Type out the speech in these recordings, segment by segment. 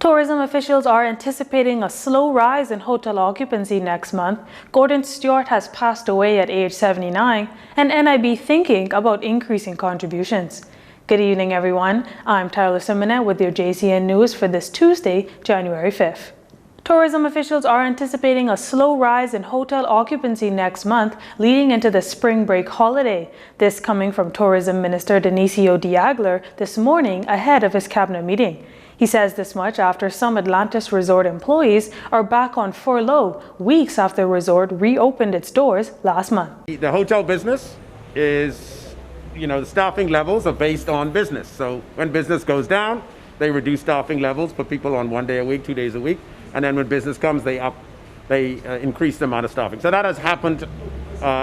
Tourism officials are anticipating a slow rise in hotel occupancy next month. Gordon Stewart has passed away at age 79, and NIB thinking about increasing contributions. Good evening, everyone. I'm Tyler Simonet with your JCN News for this Tuesday, January 5th. Tourism officials are anticipating a slow rise in hotel occupancy next month, leading into the spring break holiday. This coming from Tourism Minister Dionisio Diagler this morning ahead of his cabinet meeting. He says this much after some Atlantis Resort employees are back on furlough weeks after the resort reopened its doors last month. The hotel business is, the staffing levels are based on business. So when business goes down, they reduce staffing levels, put people on 1 day a week, 2 days a week. And then when business comes, they increase the amount of staffing. So that has happened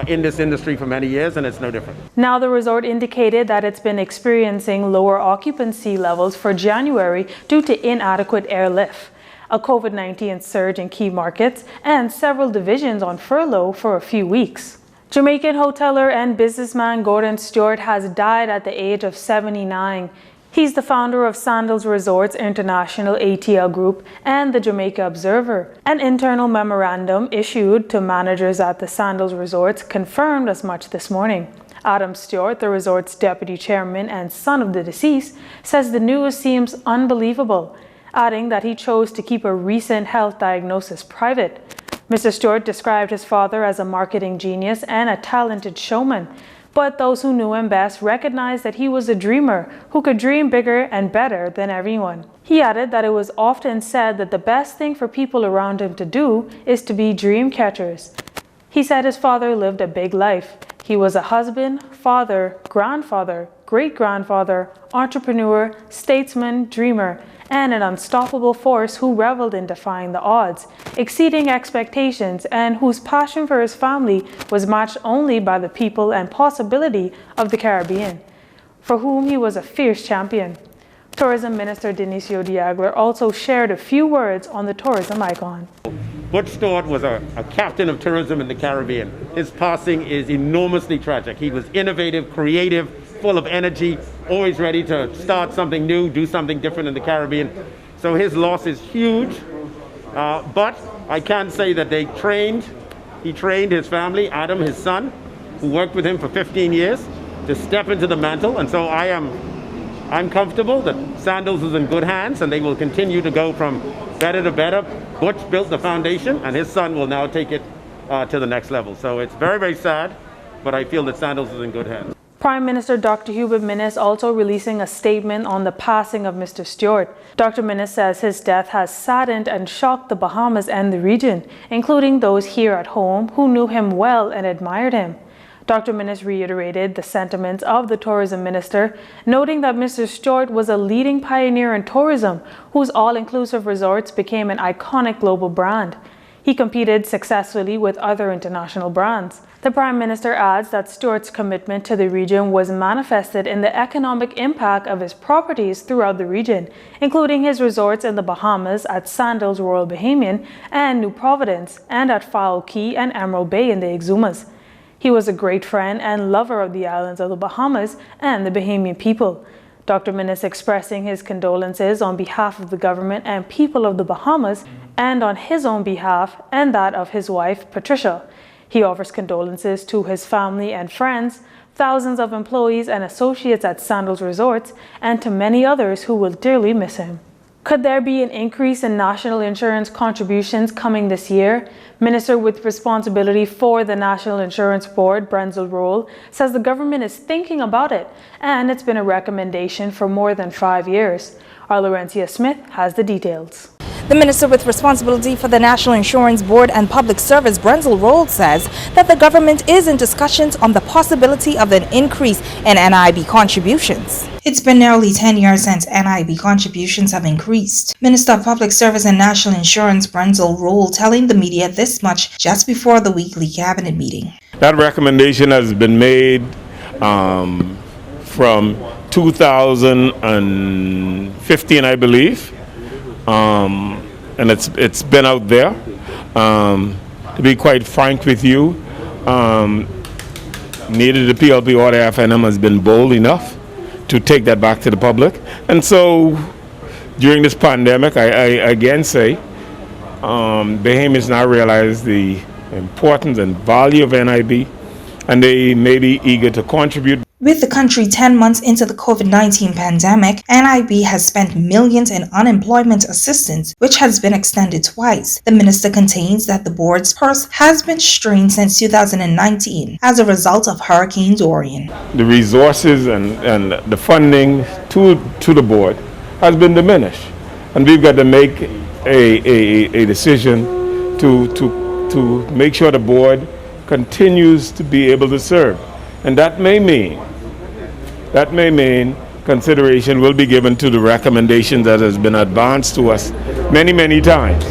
in this industry for many years, and it's no different. Now the resort indicated that it's been experiencing lower occupancy levels for January due to inadequate airlift, a COVID-19 surge in key markets, and several divisions on furlough for a few weeks. Jamaican hoteler and businessman Gordon Stewart has died at the age of 79. He's the founder of Sandals Resorts International ATL Group and the Jamaica Observer. An internal memorandum issued to managers at the Sandals Resorts confirmed as much this morning. Adam Stewart, the resort's deputy chairman and son of the deceased, says the news seems unbelievable, adding that he chose to keep a recent health diagnosis private. Mr. Stewart described his father as a marketing genius and a talented showman. But those who knew him best recognized that he was a dreamer who could dream bigger and better than everyone. He added that it was often said that the best thing for people around him to do is to be dream catchers. He said his father lived a big life. He was a husband, father, grandfather, great-grandfather, entrepreneur, statesman, dreamer, and an unstoppable force who reveled in defying the odds, exceeding expectations, and whose passion for his family was matched only by the people and possibility of the Caribbean, for whom he was a fierce champion. Tourism Minister Dionisio Diagler also shared a few words on the tourism icon. Butch Stewart was a captain of tourism in the Caribbean. His passing is enormously tragic. He was innovative, creative, full of energy, always ready to start something new, do something different in the Caribbean. So his loss is huge, but I can say that he trained his family, Adam, his son, who worked with him for 15 years, to step into the mantle. And so I'm comfortable that Sandals is in good hands, and they will continue to go from better to better. Butch built the foundation, and his son will now take it to the next level. So it's very, very sad, but I feel that Sandals is in good hands. Prime Minister Dr. Hubert Minnis also releasing a statement on the passing of Mr. Stewart. Dr. Minnis says his death has saddened and shocked the Bahamas and the region, including those here at home who knew him well and admired him. Dr. Minnis reiterated the sentiments of the tourism minister, noting that Mr. Stewart was a leading pioneer in tourism, whose all-inclusive resorts became an iconic global brand. He competed successfully with other international brands. The Prime Minister adds that Stewart's commitment to the region was manifested in the economic impact of his properties throughout the region, including his resorts in the Bahamas at Sandals Royal Bahamian and New Providence, and at Fowl Key and Emerald Bay in the Exumas. He was a great friend and lover of the islands of the Bahamas and the Bahamian people. Dr. Minnis expressing his condolences on behalf of the government and people of the Bahamas and on his own behalf and that of his wife, Patricia. He offers condolences to his family and friends, thousands of employees and associates at Sandals Resorts, and to many others who will dearly miss him. Could there be an increase in national insurance contributions coming this year? Minister with responsibility for the National Insurance Board, Brenzel Roll, says the government is thinking about it, and it's been a recommendation for more than 5 years. Our Laurentia Smith has the details. The Minister with responsibility for the National Insurance Board and Public Service, Brenzel Roll, says that the government is in discussions on the possibility of an increase in NIB contributions. It's been nearly 10 years since NIB contributions have increased. Minister of Public Service and National Insurance, Brenzel Roll, telling the media this much just before the weekly cabinet meeting. That recommendation has been made from 2015, I believe. And it's been out there. To be quite frank with you, neither the PLP or the FNM has been bold enough to take that back to the public. And so during this pandemic, I again say, Bahamians now realize the importance and value of NIB, and they may be eager to contribute. With the country 10 months into the COVID-19 pandemic, NIB has spent millions in unemployment assistance, which has been extended twice. The minister contains that the board's purse has been strained since 2019 as a result of Hurricane Dorian. The resources and the funding to the board has been diminished, and we've got to make a decision to make sure the board continues to be able to serve, and that may mean consideration will be given to the recommendation that has been advanced to us many times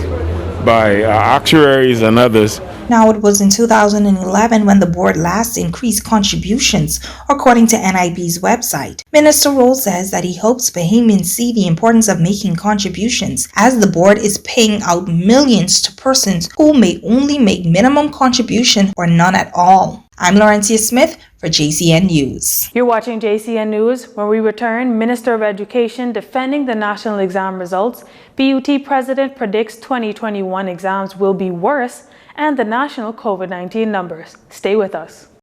by actuaries and others. Now, it was in 2011 when the board last increased contributions, according to NIB's website. Minister Roll says that he hopes Bahamians see the importance of making contributions, as the board is paying out millions to persons who may only make minimum contribution or none at all. I'm Laurentia Smith for JCN News. You're watching JCN News. When we return, Minister of Education defending the national exam results, PUT President predicts 2021 exams will be worse, and the national COVID-19 numbers. Stay with us.